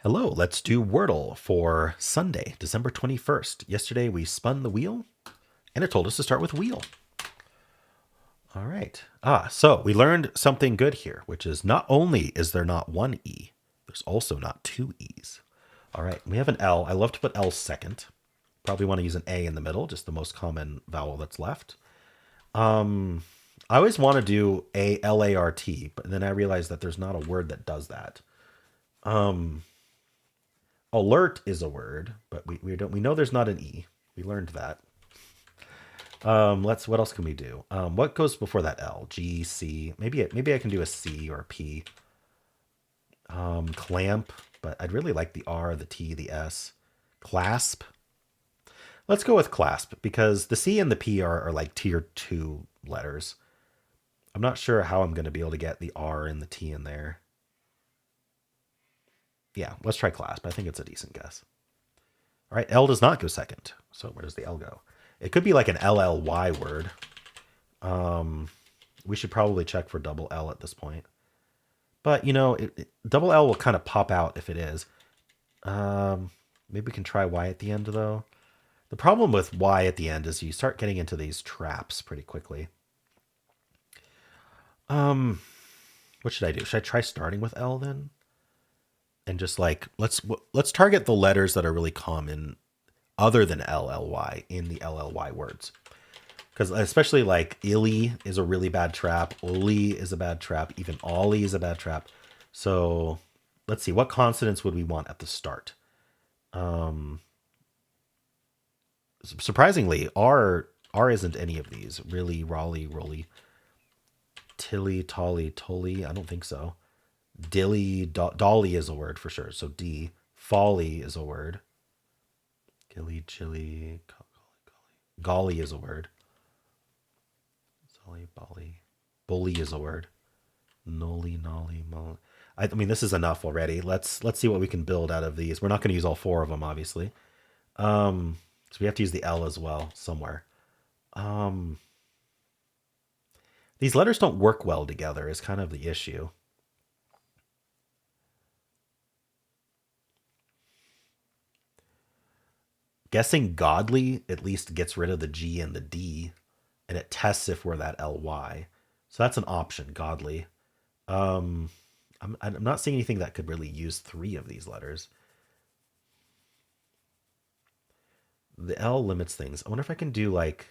Hello, let's do Wordle for Sunday, December 21st. Yesterday we spun the wheel and it told us to start with wheel. All right. So we learned something good here, which is not only is there not one E, there's also not two E's. All right, we have an L. I love to put L second. Probably want to use an A in the middle, just the most common vowel that's left. I always want to do A-L-A-R-T, but then I realized that there's not a word that does that. Alert is a word, but we know there's not an E. We learned that. What else can we do? What goes before that L? G, C. Maybe I can do a C or a P. Clamp, but I'd really like the R, the T, the S. Clasp. Let's go with clasp because the C and the P are like tier 2 letters. I'm not sure how I'm going to be able to get the R and the T in there. Yeah, let's try clasp. I think it's a decent guess. All right, L does not go second. So where does the L go? It could be like an LLY word. We should probably check for double L at this point. But, double L will kind of pop out if it is. Maybe we can try Y at the end, though. The problem with Y at the end is you start getting into these traps pretty quickly. What should I do? Should I try starting with L then? And just like, let's target the letters that are really common other than LLY in the LLY words. Because especially like illy is a really bad trap. Oli is a bad trap. Even ollie is a bad trap. So let's see. What consonants would we want at the start? Surprisingly, R isn't any of these. Really, Raleigh, Rolly, Tilly, Tolly, Tolly. I don't think so. Dilly, Dolly is a word for sure. So D. Folly is a word. Gilly, chili, golly is a word. Solly, bolly. Bully is a word. Nolly, nolly, molly. I mean, this is enough already. Let's see what we can build out of these. We're not going to use all four of them, obviously. So we have to use the L as well somewhere. These letters don't work well together is kind of the issue. Guessing godly at least gets rid of the G and the D, and it tests if we're that LY. So that's an option, godly. I'm not seeing anything that could really use three of these letters. The L limits things. I wonder if I can do like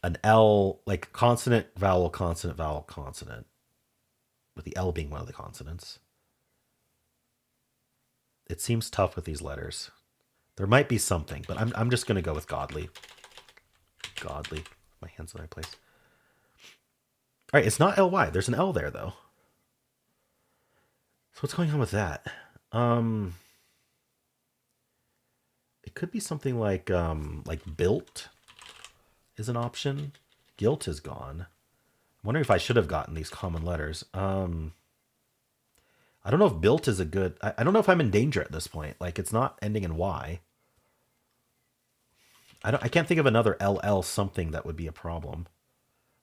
an L, like consonant, vowel, consonant, vowel, consonant, with the L being one of the consonants. It seems tough with these letters. There might be something, but I'm just going to go with godly. Godly. My hand's in the right place. All right, it's not ly. There's an L there though. So what's going on with that? It could be something like built is an option. Guilt is gone. I'm wondering if I should have gotten these common letters. I don't know if built is a good. I don't know if I'm in danger at this point. Like it's not ending in Y. I can't think of another LL something that would be a problem.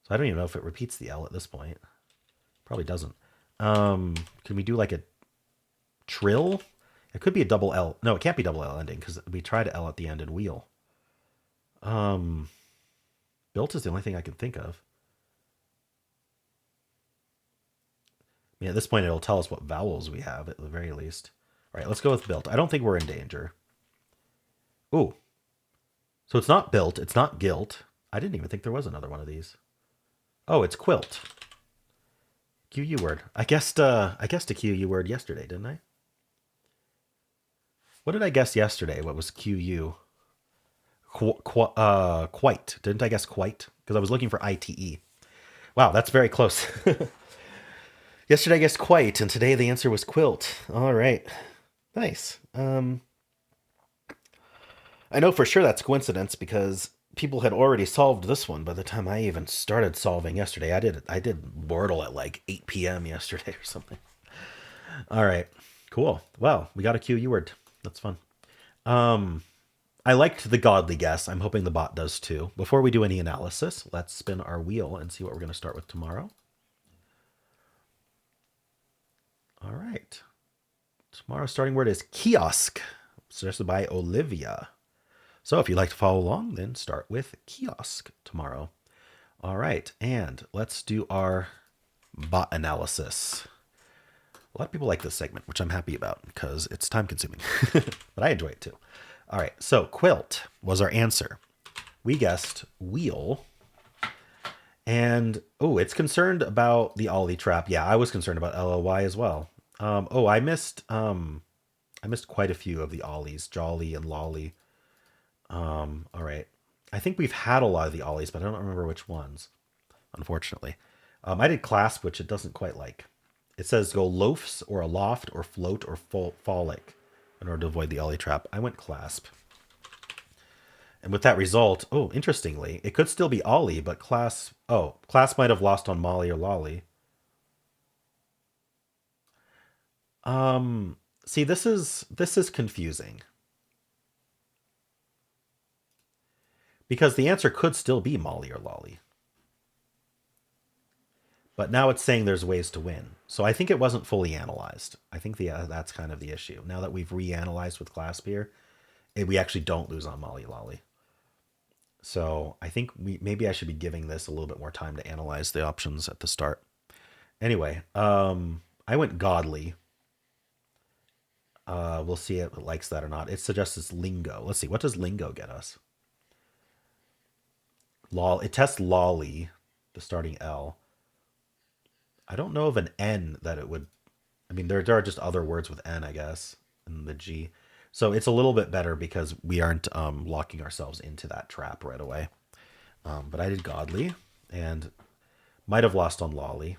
So I don't even know if it repeats the L at this point. Probably doesn't. Can we do like a trill? It could be a double L. No, it can't be double L ending because we tried L at the end in wheel. Built is the only thing I can think of. I mean, at this point, it'll tell us what vowels we have at the very least. All right, let's go with built. I don't think we're in danger. Ooh. So it's not built. It's not guilt. I didn't even think there was another one of these. Oh, it's quilt. QU word. I guessed a QU word yesterday, didn't I? What did I guess yesterday? What was QU? Quite. Didn't I guess quite? Because I was looking for ITE. Wow, that's very close. Yesterday I guessed quite, and today the answer was quilt. All right. Nice. I know for sure that's coincidence because people had already solved this one by the time I even started solving yesterday. I did Wordle at like 8 p.m. yesterday or something. All right. Cool. Well, we got a QU word. That's fun. I liked the godly guess. I'm hoping the bot does too. Before we do any analysis, let's spin our wheel and see what we're going to start with tomorrow. right. Tomorrow's starting word is kiosk, suggested by Olivia. So if you'd like to follow along, then start with kiosk tomorrow. All right, and let's do our bot analysis. A lot of people like this segment, which I'm happy about because it's time consuming, but I enjoy it too. All right, so quilt was our answer. We guessed wheel. And, it's concerned about the ollie trap. Yeah, I was concerned about LLY as well. I missed quite a few of the ollies, jolly and lolly. All right. I think we've had a lot of the ollies, but I don't remember which ones, unfortunately. I did clasp, which it doesn't quite like. It says go loafs or aloft or float or fallic in order to avoid the ollie trap. I went clasp. And with that result, interestingly, it could still be ollie, but class might have lost on molly or lolly. See, this is confusing. Because the answer could still be molly or lolly. But now it's saying there's ways to win. So I think it wasn't fully analyzed. I think that's kind of the issue. Now that we've reanalyzed with clasp here, we actually don't lose on molly lolly. So I think maybe I should be giving this a little bit more time to analyze the options at the start. Anyway, I went godly. We'll see if it likes that or not. It suggests it's lingo. Let's see. What does lingo get us? It tests lolly, the starting L. I don't know of an N that it would. I mean, there are just other words with N, I guess, and the G. So it's a little bit better because we aren't locking ourselves into that trap right away. But I did godly and might have lost on lolly.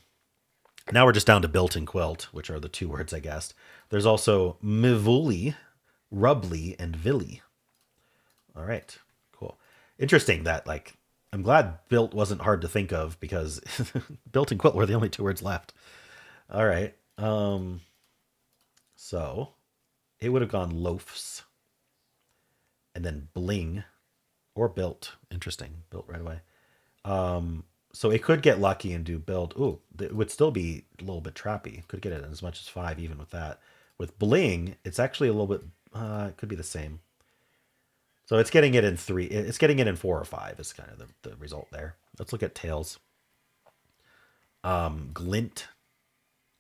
Now we're just down to built and quilt, which are the two words I guessed. There's also mivuli, rubly, and villi. All right, cool. Interesting that, I'm glad built wasn't hard to think of because built and quilt were the only two words left. All right. So it would have gone loafs and then bling or built. Interesting. Built right away. So it could get lucky and do build. Ooh, it would still be a little bit trappy. Could get it as much as 5 even with that. With bling, it's actually a little bit, it could be the same. So it's getting it in 3. It's getting it in 4 or 5 is kind of the result there. Let's look at tails. Glint.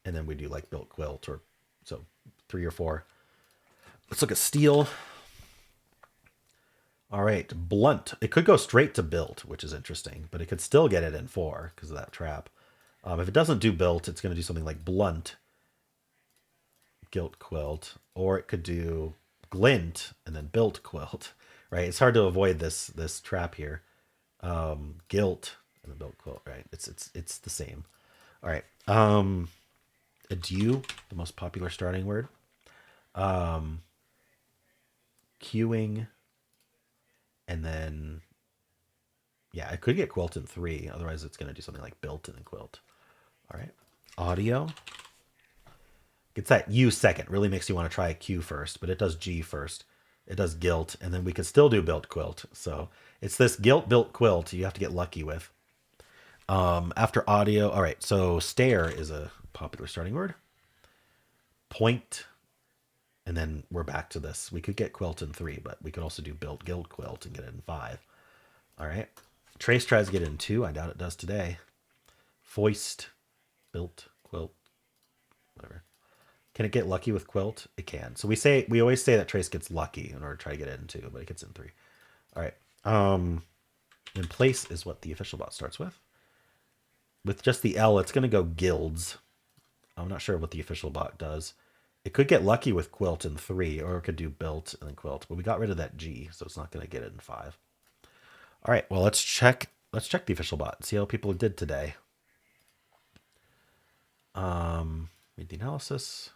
And then we do built quilt or so 3 or 4. Let's look at steel. All right, blunt. It could go straight to built, which is interesting, but it could still get it in 4 because of that trap. If it doesn't do built, it's going to do something like blunt, gilt quilt, or it could do glint and then built quilt. Right? It's hard to avoid this trap here. Gilt and then built quilt. Right? It's the same. All right. Adieu, the most popular starting word. Queuing. And then, yeah, it could get quilt in 3. Otherwise, it's going to do something like built and then quilt. All right. Audio. Gets that U second. Really makes you want to try a Q first, but it does G first. It does gilt, and then we could still do built quilt. So it's this gilt built quilt you have to get lucky with. After audio, all right, so stare is a popular starting word. Point, and then we're back to this. We could get quilt in 3, but we could also do built gilt quilt and get it in 5. All right. Trace tries to get it in 2. I doubt it does today. Foist, built, quilt, whatever. Can it get lucky with quilt? It can. So we always say that Trace gets lucky in order to try to get it in 2, but it gets in 3. All right. In place is what the official bot starts with. With just the L, it's going to go guilds. I'm not sure what the official bot does. It could get lucky with quilt in 3, or it could do built and then quilt, but we got rid of that G, so it's not going to get it in 5. All right, well, let's check the official bot, see how people did today. Read the analysis.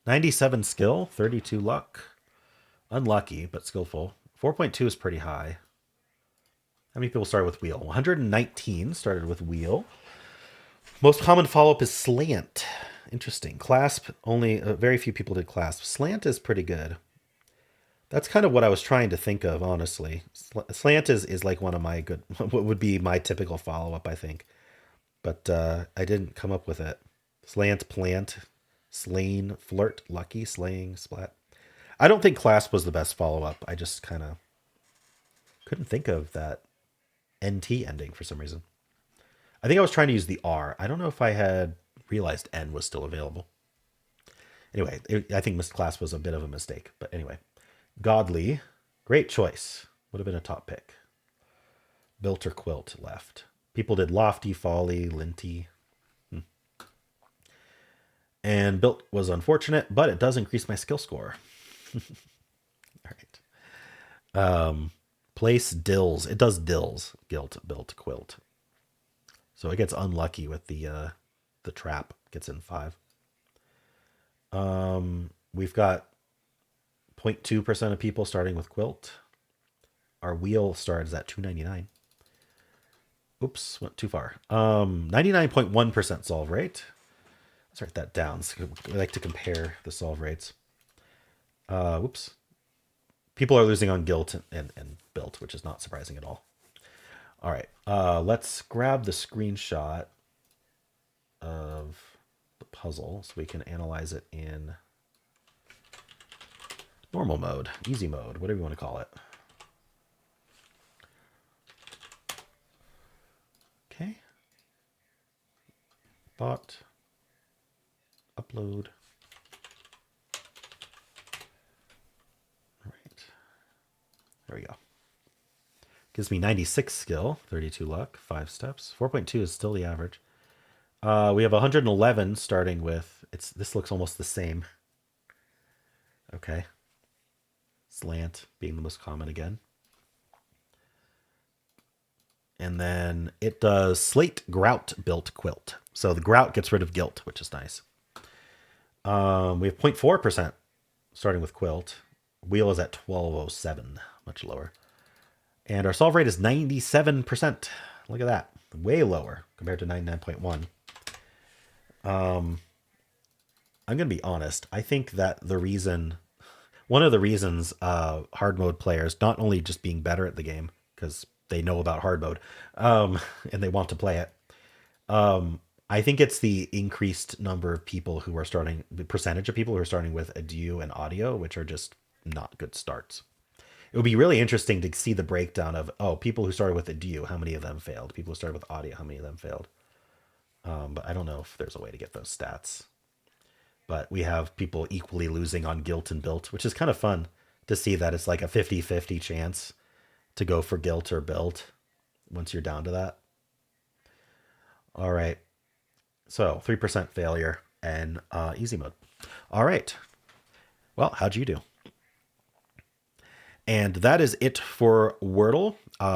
97 skill, 32 luck. Unlucky, but skillful. 4.2 is pretty high. How many people started with wheel? 119 started with wheel. Most common follow-up is slant. Interesting. Clasp, only very few people did clasp. Slant is pretty good. That's kind of what I was trying to think of, honestly. Slant is like one of my good, what would be my typical follow-up, I think. But I didn't come up with it. Slant, plant, Slain, flirt, lucky, slaying, splat. I don't think clasp was the best follow-up. I just kind of couldn't think of that NT ending for some reason. I think I was trying to use the R. I don't know if I had realized N was still available. Anyway, I think misclass was a bit of a mistake. But anyway, godly, great choice. Would have been a top pick. Built or quilt left. People did lofty, folly, linty. And built was unfortunate, but it does increase my skill score. All right. Place dills. It does dills. Guilt, built, quilt. So it gets unlucky with the trap. Gets in 5. We've got 0.2% of people starting with quilt. Our wheel starts at 299. Oops, went too far. 99.1% solve rate. Let's write that down. So we like to compare the solve rates. Whoops. People are losing on guilt and built, which is not surprising at all. All right, let's grab the screenshot of the puzzle so we can analyze it in normal mode, easy mode, whatever you want to call it. Okay. Bot. Upload. All right. There we go. Gives me 96 skill, 32 luck, 5 steps. 4.2 is still the average. We have 111 starting with, this looks almost the same. Okay. Slant being the most common again. And then it does slate, grout, built, quilt. So the grout gets rid of guilt, which is nice. We have 0.4% starting with quilt. Wheel is at 1207, much lower. And our solve rate is 97%. Look at that. Way lower compared to 99.1. I'm going to be honest. I think that one of the reasons hard mode players, not only just being better at the game, because they know about hard mode, and they want to play it, I think it's the increased number of people who are starting, the percentage of people who are starting with Adieu and Audio, which are just not good starts. It would be really interesting to see the breakdown of, people who started with Adieu, how many of them failed? People who started with Audio, how many of them failed? But I don't know if there's a way to get those stats. But we have people equally losing on guilt and built, which is kind of fun to see that it's like a 50-50 chance to go for guilt or built once you're down to that. All right. So 3% failure and easy mode. All right. Well, how'd you do? And that is it for Wordle.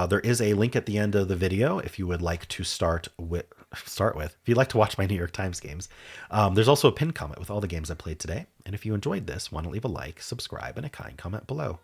There is a link at the end of the video if you would like to start with. If you'd like to watch my New York Times games. There's also a pinned comment with all the games I played today. And if you enjoyed this, why don't leave a like, subscribe, and a kind comment below.